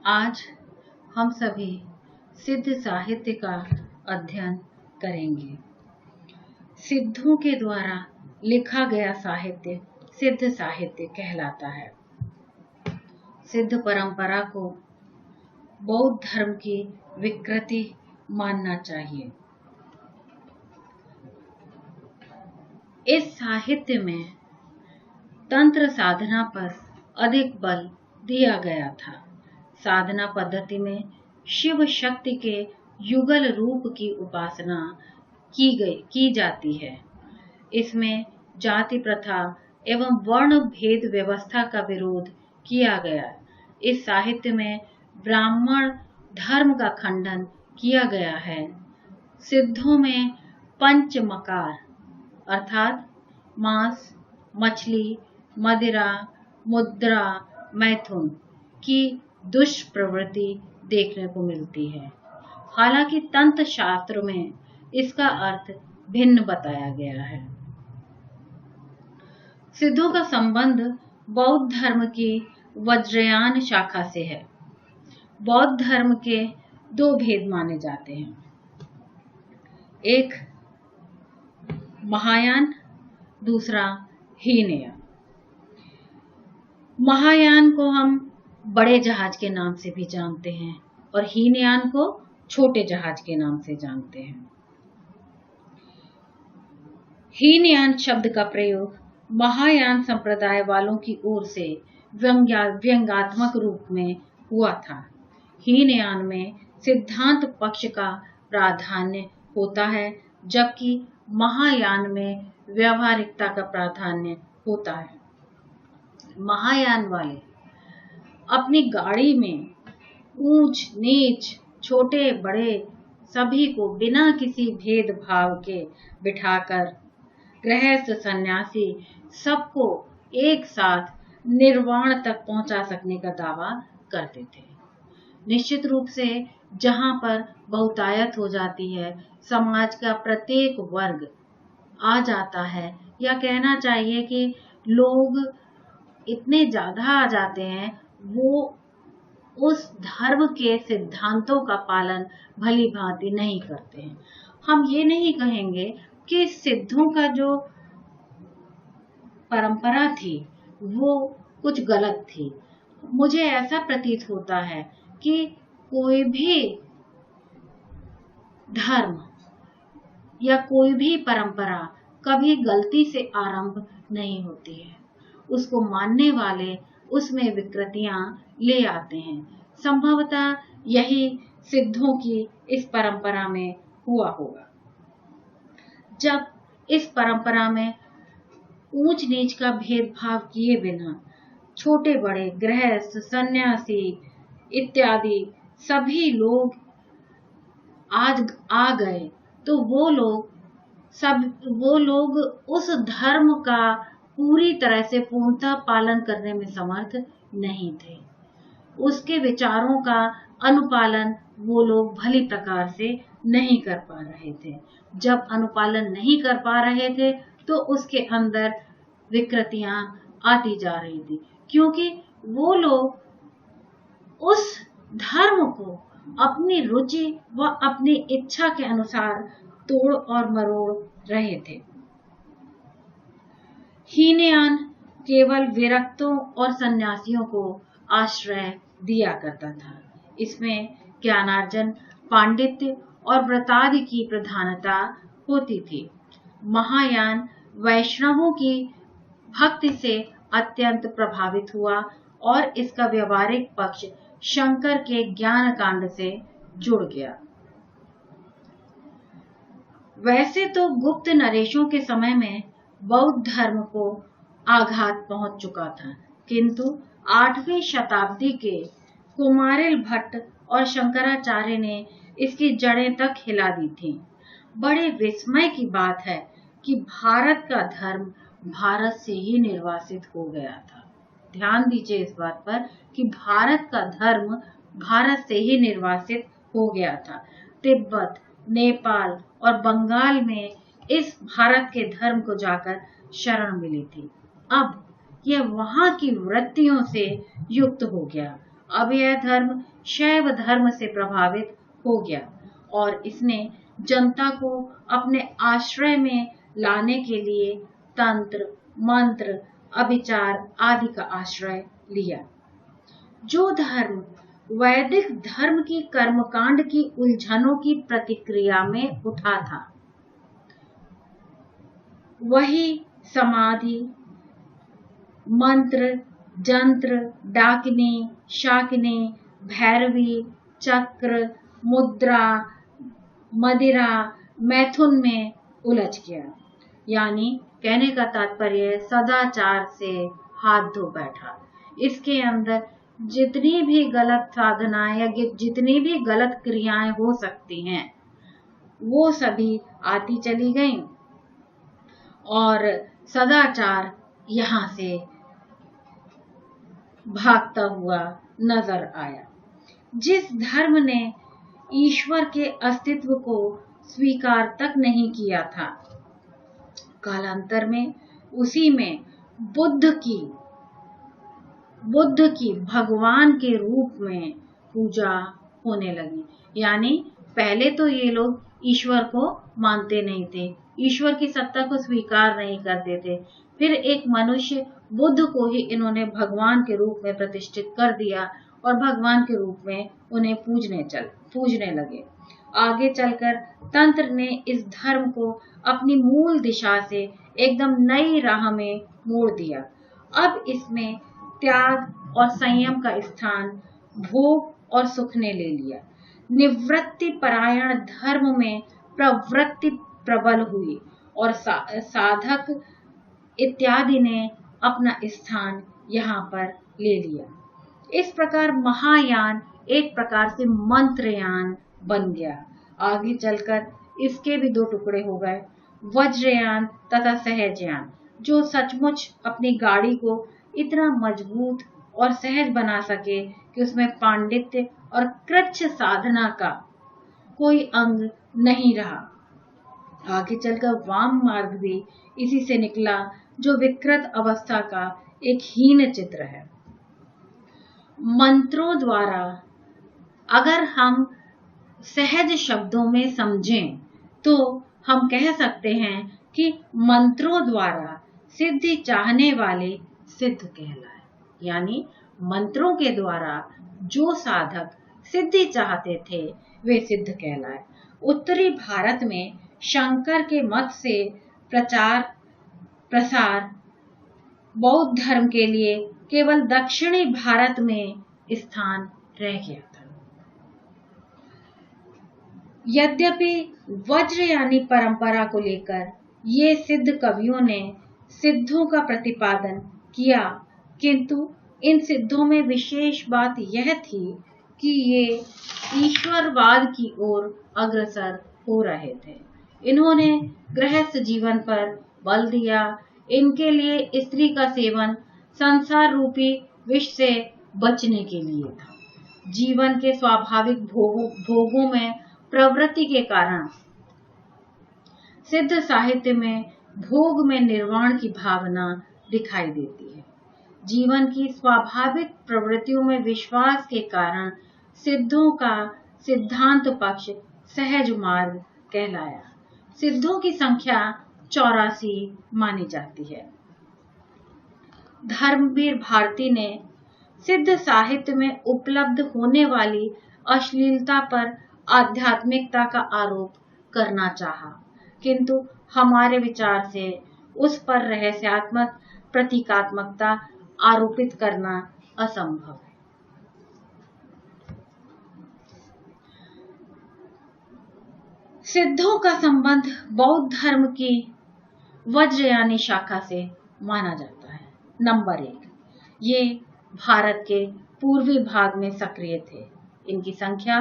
आज हम सभी सिद्ध साहित्य का अध्ययन करेंगे। सिद्धों के द्वारा लिखा गया साहित्य सिद्ध साहित्य कहलाता है। सिद्ध परंपरा को बौद्ध धर्म की विकृति मानना चाहिए। इस साहित्य में तंत्र साधना पर अधिक बल दिया गया था। साधना पद्धति में शिव शक्ति के युगल रूप की उपासना की जाती है। इसमें जाति प्रथा एवं वर्ण भेद व्यवस्था का विरोध किया गया। इस साहित्य में ब्राह्मण धर्म का खंडन किया गया है। सिद्धों में पंचमकार अर्थात मांस, मछली, मदिरा, मुद्रा, मैथुन की दुष्प्रवृत्ति देखने को मिलती है। हालांकि तंत्र शास्त्र में इसका अर्थ भिन्न बताया गया है। सिद्धों का संबंध बौद्ध धर्म की वज्रयान शाखा से है। बौद्ध धर्म के दो भेद माने जाते हैं, एक महायान, दूसरा हीनयान। महायान को हम बड़े जहाज के नाम से भी जानते हैं और हीनयान को छोटे जहाज के नाम से जानते हैं। हीनयान शब्द का प्रयोग महायान संप्रदाय वालों की ओर से व्यंग्यात्मक रूप में हुआ था। हीनयान में सिद्धांत पक्ष का प्राधान्य होता है, जबकि महायान में व्यावहारिकता का प्राधान्य होता है। महायान वाले अपनी गाड़ी में ऊंच नीच, छोटे बड़े सभी को बिना किसी भेदभाव के बिठाकर गृहस्थ सन्यासी सबको एक साथ निर्वाण तक पहुंचा सकने का दावा करते थे। निश्चित रूप से जहां पर बहुतायत हो जाती है, समाज का प्रत्येक वर्ग आ जाता है, या कहना चाहिए कि लोग इतने ज्यादा आ जाते हैं, वो उस धर्म के सिद्धांतों का पालन भली भांति नहीं करते हैं। हम ये नहीं कहेंगे कि सिद्धों का जो परंपरा थी वो कुछ गलत थी। मुझे ऐसा प्रतीत होता है कि कोई भी धर्म या कोई भी परंपरा कभी गलती से आरंभ नहीं होती है। उसको मानने वाले उसमें विकृतियां ले आते हैं। संभवतः यही सिद्धों की इस परंपरा में हुआ होगा। जब इस परंपरा में ऊंच नीच का भेदभाव किए बिना छोटे बड़े गृहस्थ, सन्यासी इत्यादि सभी लोग आज आ गए, तो वो लोग उस धर्म का पूरी तरह से पूर्णतः पालन करने में समर्थ नहीं थे। उसके विचारों का अनुपालन वो लोग भली प्रकार से नहीं कर पा रहे थे। जब अनुपालन नहीं कर पा रहे थे तो उसके अंदर विकृतियां आती जा रही थी, क्योंकि वो लोग उस धर्म को अपनी रुचि व अपनी इच्छा के अनुसार तोड़ और मरोड़ रहे थे। हीनयान केवल विरक्तों और सन्यासियों को आश्रय दिया करता था। इसमें ज्ञानार्जन, पांडित्य और व्रतादि की प्रधानता होती थी। महायान वैष्णवों की भक्ति से अत्यंत प्रभावित हुआ और इसका व्यवहारिक पक्ष शंकर के ज्ञान कांड से जुड़ गया। वैसे तो गुप्त नरेशों के समय में बौद्ध धर्म को आघात पहुंच चुका था, किंतु 8वीं शताब्दी के कुमारिल भट्ट और शंकराचार्य ने इसकी जड़ें तक हिला दी थीं। बड़े विस्मय की बात है कि भारत का धर्म भारत से ही निर्वासित हो गया था। ध्यान दीजिए इस बात पर कि भारत का धर्म भारत से ही निर्वासित हो गया था। तिब्बत, नेपाल और बंगाल में इस भारत के धर्म को जाकर शरण मिली थी। अब यह वहां की वृत्तियों से युक्त हो गया अब यह धर्म शैव धर्म से प्रभावित हो गया और इसने जनता को अपने आश्रय में लाने के लिए तंत्र, मंत्र, अभिचार आदि का आश्रय लिया। जो धर्म वैदिक धर्म की कर्मकांड की उलझनों की प्रतिक्रिया में उठा था, वही समाधि, मंत्र, जंत्र, डाकिनी, शाकिनी, भैरवी, चक्र, मुद्रा, मदिरा, मैथुन में उलझ गया। यानी कहने का तात्पर्य सदाचार से हाथ धो बैठा। इसके अंदर जितनी भी गलत साधनाएं या जितनी भी गलत क्रियाएं हो सकती हैं वो सभी आती चली गईं और सदाचार यहाँ से भागता हुआ नजर आया। जिस धर्म ने ईश्वर के अस्तित्व को स्वीकार तक नहीं किया था, कालांतर में उसी में बुद्ध की भगवान के रूप में पूजा होने लगी। यानी पहले तो ये लोग ईश्वर को मानते नहीं थे, ईश्वर की सत्ता को स्वीकार नहीं करते थे। फिर एक मनुष्य बुद्ध को ही इन्होंने भगवान के रूप में प्रतिष्ठित कर दिया और भगवान के रूप में उन्हें पूजने लगे। आगे चलकर तंत्र ने इस धर्म को अपनी मूल दिशा से एकदम नई राह में मोड़ दिया। अब इसमें त्याग और संयम का स्थान भोग और सुख ने ले लिया। निवृत्ति परायण धर्म में प्रवृत्ति प्रबल हुई और साधक इत्यादि ने अपना स्थान यहाँ पर ले लिया। इस प्रकार महायान एक प्रकार से मंत्रयान बन गया। आगे चलकर इसके भी दो टुकड़े हो गए, वज्रयान तथा सहजयान, जो सचमुच अपनी गाड़ी को इतना मजबूत और सहज बना सके कि उसमें पांडित्य और कृच्छ साधना का कोई अंग नहीं रहा। आगे चलकर वाम मार्ग भी इसी से निकला, जो विकृत अवस्था का एक हीन चित्र है। मंत्रों द्वारा अगर हम सहज शब्दों में समझें तो हम कह सकते हैं कि मंत्रों द्वारा सिद्धि चाहने वाले सिद्ध कहलाए। यानी मंत्रों के द्वारा जो साधक सिद्धि चाहते थे वे सिद्ध कहलाए। उत्तरी भारत में शंकर के मत से प्रसार बौद्ध धर्म के लिए केवल दक्षिणी भारत में स्थान रह गया था। यद्यपि वज्रयानी परंपरा को लेकर ये सिद्ध कवियों ने सिद्धों का प्रतिपादन किया, किंतु इन सिद्धों में विशेष बात यह थी कि ये ईश्वरवाद की ओर अग्रसर हो रहे थे। इन्होंने गृहस्थ जीवन पर बल दिया। इनके लिए स्त्री का सेवन संसार रूपी विष से बचने के लिए था। जीवन के स्वाभाविक भोगों में प्रवृत्ति के कारण सिद्ध साहित्य में भोग में निर्वाण की भावना दिखाई देती है। जीवन की स्वाभाविक प्रवृत्तियों में विश्वास के कारण सिद्धों का सिद्धांत पक्ष सहज मार्ग कहलाया। सिद्धों की संख्या 84 मानी जाती है। धर्मवीर भारती ने सिद्ध साहित्य में उपलब्ध होने वाली अश्लीलता पर आध्यात्मिकता का आरोप करना चाहा, किंतु हमारे विचार से उस पर रहस्यात्मक प्रतीकात्मकता आरोपित करना असंभव है। सिद्धों का संबंध बौद्ध धर्म की वज्रयानी शाखा से माना जाता है। नंबर 1, ये भारत के पूर्वी भाग में सक्रिय थे। इनकी संख्या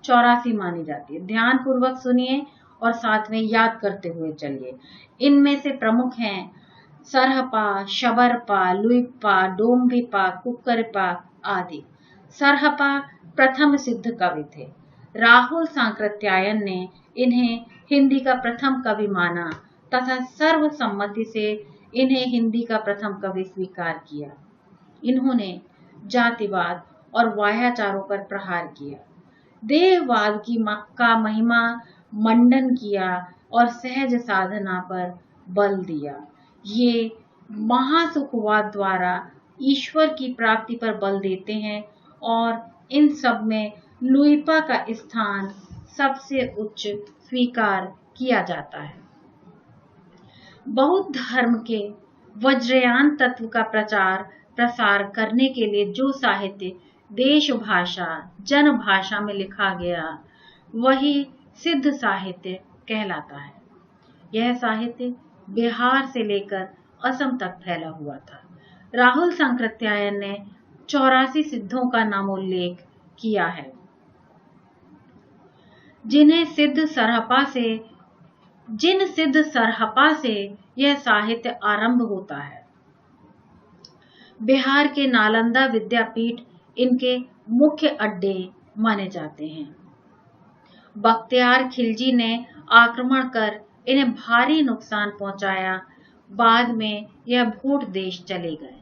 84 मानी जाती है। ध्यान पूर्वक सुनिए और साथ में याद करते हुए चलिए। इनमें से प्रमुख हैं सरहपा, शबरपा, लुइपा, डोम्भिपा, कुक्करपा आदि। सरहपा प्रथम सिद्ध कवि थे। राहुल सांकृत्यायन ने इन्हें हिंदी का प्रथम कवि माना तथा सर्वसम्मति से इन्हें हिंदी का प्रथम कवि स्वीकार किया। इन्होंने जातिवाद और वाह्याचारों पर प्रहार किया, देहवाद का महिमा मंडन किया और सहज साधना पर बल दिया। ये महासुखवाद द्वारा ईश्वर की प्राप्ति पर बल देते हैं और इन सब में लुइपा का स्थान सबसे उच्च स्वीकार किया जाता है। बौद्ध धर्म के वज्रयान तत्व का प्रचार प्रसार करने के लिए जो साहित्य देश भाषा जन भाषा में लिखा गया वही सिद्ध साहित्य कहलाता है। यह साहित्य बिहार से लेकर असम तक फैला हुआ था। राहुल सांकृत्यायन ने 84 सिद्धों का नामोल्लेख किया है, जिन सिद्ध सरहपा से यह साहित्य आरंभ होता है। बिहार के नालंदा विद्यापीठ इनके मुख्य अड्डे माने जाते हैं। बख्तियार खिलजी ने आक्रमण कर इन्हें भारी नुकसान पहुंचाया। बाद में यह भूट देश चले गए।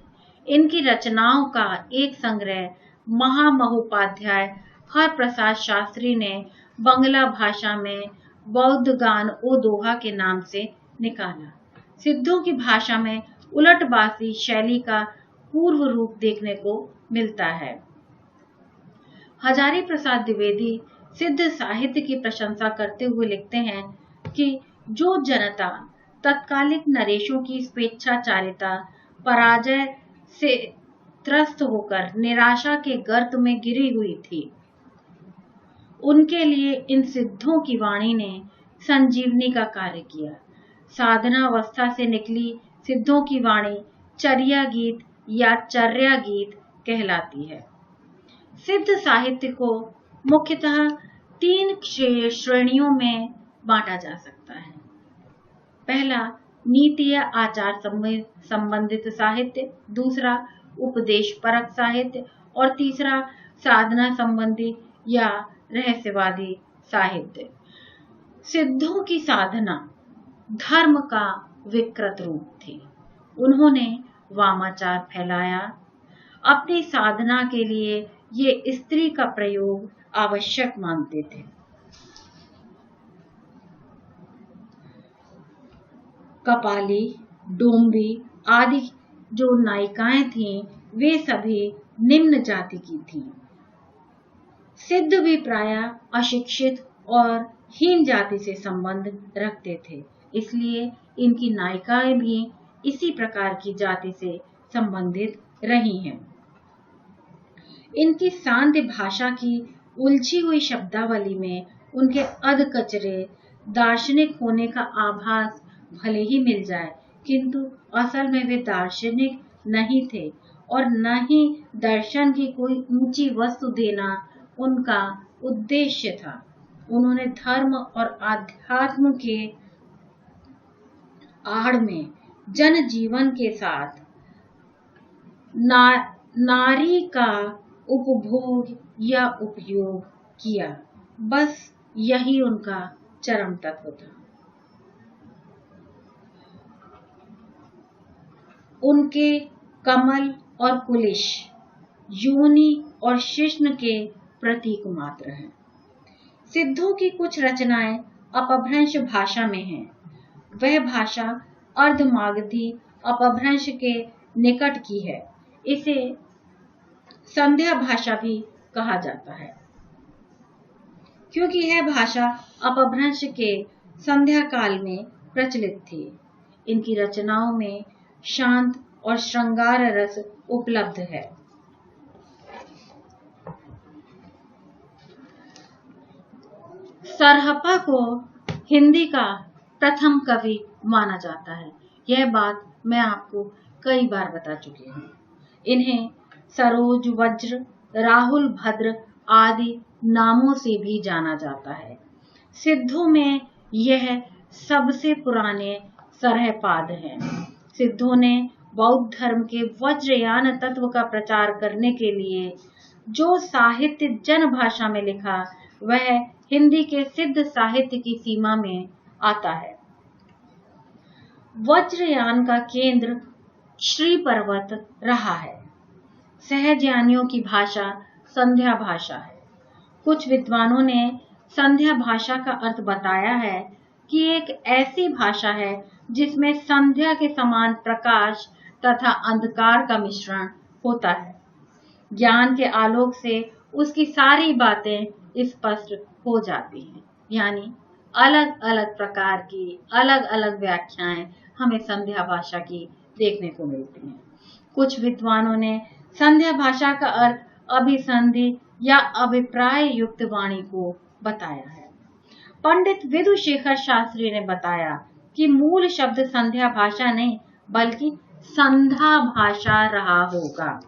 इनकी रचनाओं का एक संग्रह महामहोपाध्याय हरप्रसाद शास्त्री ने बंगला भाषा में बौद्ध गान ओ दोहा के नाम से निकाला। सिद्धों की भाषा में उलटबासी शैली का पूर्व रूप देखने को मिलता है। हजारी प्रसाद द्विवेदी सिद्ध साहित्य की प्रशंसा करते हुए लिखते हैं कि जो जनता तत्कालिक नरेशों की स्वेच्छाचारिता पराजय से त्रस्त होकर निराशा के गर्त में गिरी हुई थी, उनके लिए इन सिद्धों की वाणी ने संजीवनी का कार्य किया। साधनावस्था से निकली सिद्धों की वाणी चर्या गीत या चर्या गीत कहलाती है। सिद्ध साहित्य को मुख्यतः 3 श्रेणियों में बांटा जा सकता है। पहला नीति या आचार संबंधित साहित्य, दूसरा उपदेश परक साहित्य और तीसरा साधना संबंधी या रहस्यवादी साहित्य। सिद्धों की साधना धर्म का विकृत रूप थी। उन्होंने वामाचार फैलाया। अपनी साधना के लिए ये स्त्री का प्रयोग आवश्यक मानते थे। कपाली, डोम्बी आदि जो नायिकाएं थीं, वे सभी निम्न जाति की थीं। सिद्ध भी प्रायः अशिक्षित और हीन जाति से संबंध रखते थे, इसलिए इनकी नायिकाएं भी इसी प्रकार की जाति से संबंधित रही हैं। इनकी सांध्य भाषा की उलझी हुई शब्दावली में उनके अधकचरे दार्शनिक होने का आभास भले ही मिल जाए, किंतु असल में वे दार्शनिक नहीं थे और न ही दर्शन की कोई ऊंची वस्तु देना उनका उद्देश्य था। उन्होंने धर्म और आध्यात्म के आड़ में जनजीवन के साथ नारी का उपभोग या उपयोग किया। बस यही उनका चरम तत्व था। उनके कमल और कुलिश योनि और शिश्न के प्रतीक मात्र हैं। सिद्धों की कुछ रचनाएं अपभ्रंश भाषा में हैं। वह भाषा अर्धमागधी अपभ्रंश के निकट की है। इसे संध्या भाषा भी कहा जाता है, क्योंकि यह भाषा अपभ्रंश के संध्या काल में प्रचलित थी। इनकी रचनाओं में शांत और श्रृंगार रस उपलब्ध है। सरहपा को हिंदी का प्रथम कवि माना जाता है। यह बात मैं आपको कई बार बता चुकी हूँ। इन्हें सरोज वज्र, राहुल भद्र आदि नामों से भी जाना जाता है। सिद्धों में यह सबसे पुराने सरहपाद हैं। सिद्धों ने बौद्ध धर्म के वज्रयान तत्व का प्रचार करने के लिए जो साहित्य जन भाषा में लिखा, वह हिंदी के सिद्ध साहित्य की सीमा में आता है। वज्रयान का केंद्र श्री पर्वत रहा है। सहजयानियों की भाषा संध्या भाषा है। कुछ विद्वानों ने संध्या भाषा का अर्थ बताया है कि एक ऐसी भाषा है जिसमें संध्या के समान प्रकाश तथा अंधकार का मिश्रण होता है। ज्ञान के आलोक से उसकी सारी बातें स्पष्ट हो जाती हैं। यानी अलग अलग प्रकार की अलग अलग व्याख्याएं हमें संध्या भाषा की देखने को मिलती हैं। कुछ विद्वानों ने संध्या भाषा का अर्थ अभिसंधि या अभिप्राय युक्त वाणी को बताया है। पंडित विधुशेखर शास्त्री ने बताया कि मूल शब्द संध्या भाषा नहीं बल्कि संधा भाषा रहा होगा।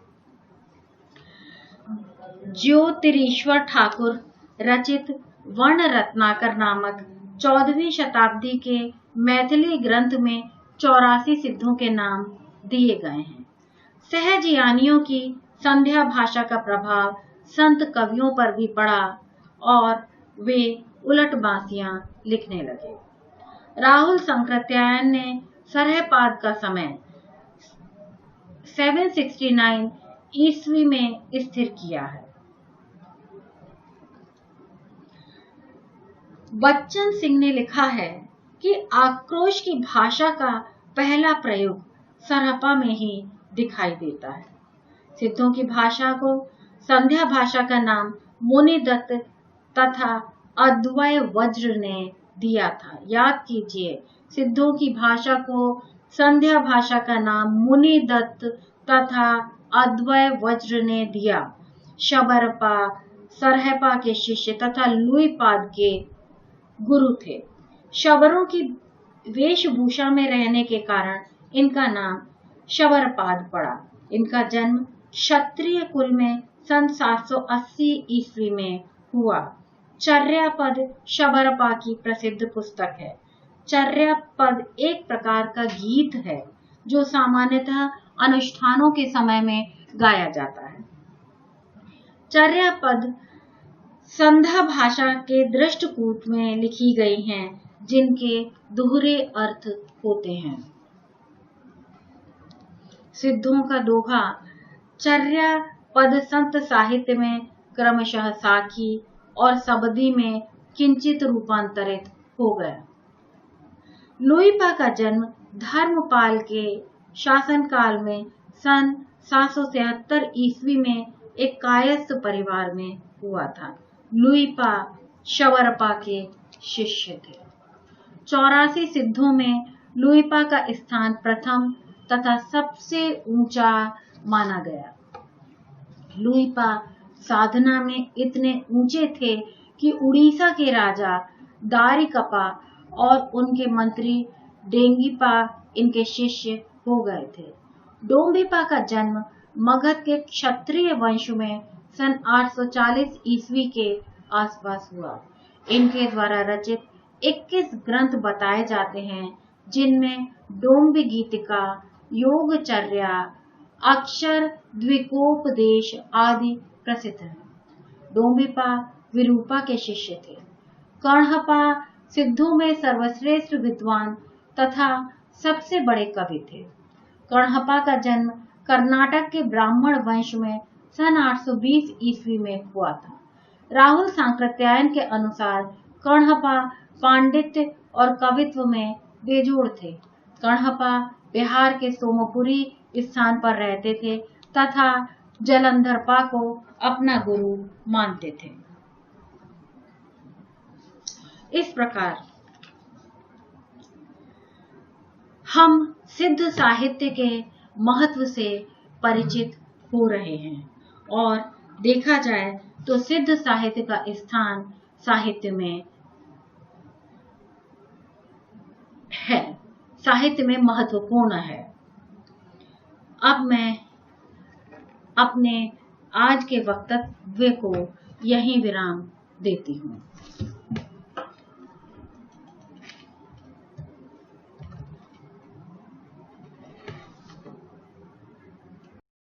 ज्योतिरीश्वर ठाकुर रचित वर्ण रत्नाकर नामक 14वीं शताब्दी के मैथिली ग्रंथ में 84 सिद्धों के नाम दिए गए हैं। सहजयानियों की संध्या भाषा का प्रभाव संत कवियों पर भी पड़ा और वे उलट बांसियां लिखने लगे। राहुल सांकृत्यायन ने सरहपाद का समय 769 ईस्वी में स्थिर किया है। बच्चन सिंह ने लिखा है कि आक्रोश की भाषा का पहला प्रयोग सरहपा में ही दिखाई देता है। सिद्धों की भाषा को संध्या भाषा का नाम मुनिदत्त तथा अद्वय वज्र ने दिया था। याद कीजिए, सिद्धों की भाषा को संध्या भाषा का नाम मुनिदत्त तथा अद्वय वज्र ने दिया। शबरपा सरहपा के शिष्य तथा लुईपाद के गुरु थे। शबरों की वेशभूषा में रहने के कारण इनका नाम शबरपाद पड़ा। इनका जन्म क्षत्रिय कुल में सन 780 ईस्वी में हुआ। चर्यापद शबरपा की प्रसिद्ध पुस्तक है। चर्यापद एक प्रकार का गीत है जो सामान्यतः अनुष्ठानों के समय में गाया जाता है। चर्यापद संध्या भाषा के दृष्टकूट में लिखी गई हैं, जिनके दोहरे अर्थ होते हैं। सिद्धों का दोहा चर्यापद संत साहित्य में क्रमशः साखी और सबदी में किंचित रूपांतरित हो गया। लुईपा का जन्म धर्मपाल के शासनकाल में सन 773 ईस्वी में एक कायस्थ परिवार में हुआ था। लुईपा शबरपा के शिष्य थे। 84 सिद्धों में लुईपा का स्थान प्रथम तथा सबसे ऊंचा माना गया। लुईपा साधना में इतने ऊंचे थे कि उड़ीसा के राजा दारिकपा और उनके मंत्री डेंगीपा इनके शिष्य हो गए थे। डोम्बिपा का जन्म मगध के क्षत्रिय वंश में सन 840 ईस्वी के आसपास हुआ। इनके द्वारा रचित 21 ग्रंथ बताए जाते हैं, जिनमें डोम्बी गीतिका, योगचर्या, अक्षर द्विकोपदेश आदि प्रसिद्ध हैं। डोम्बिपा विरूपा के शिष्य थे। कर्णहपा सिद्धों में सर्वश्रेष्ठ विद्वान तथा सबसे बड़े कवि थे। कर्णहपा का जन्म कर्नाटक के ब्राह्मण वंश में सन 820 ईस्वी में हुआ था। राहुल सांकृत्यायन के अनुसार कर्णहपा पांडित्य और कवित्व में बेजोड़ थे। कर्णहपा बिहार के सोमपुरी स्थान पर रहते थे तथा जलंधरपा को अपना गुरु मानते थे। इस प्रकार हम सिद्ध साहित्य के महत्व से परिचित हो रहे हैं और देखा जाए तो सिद्ध साहित्य का स्थान साहित्य में है, साहित्य में महत्वपूर्ण है। अब मैं अपने आज के वक्तव्य को यहीं विराम देती हूँ।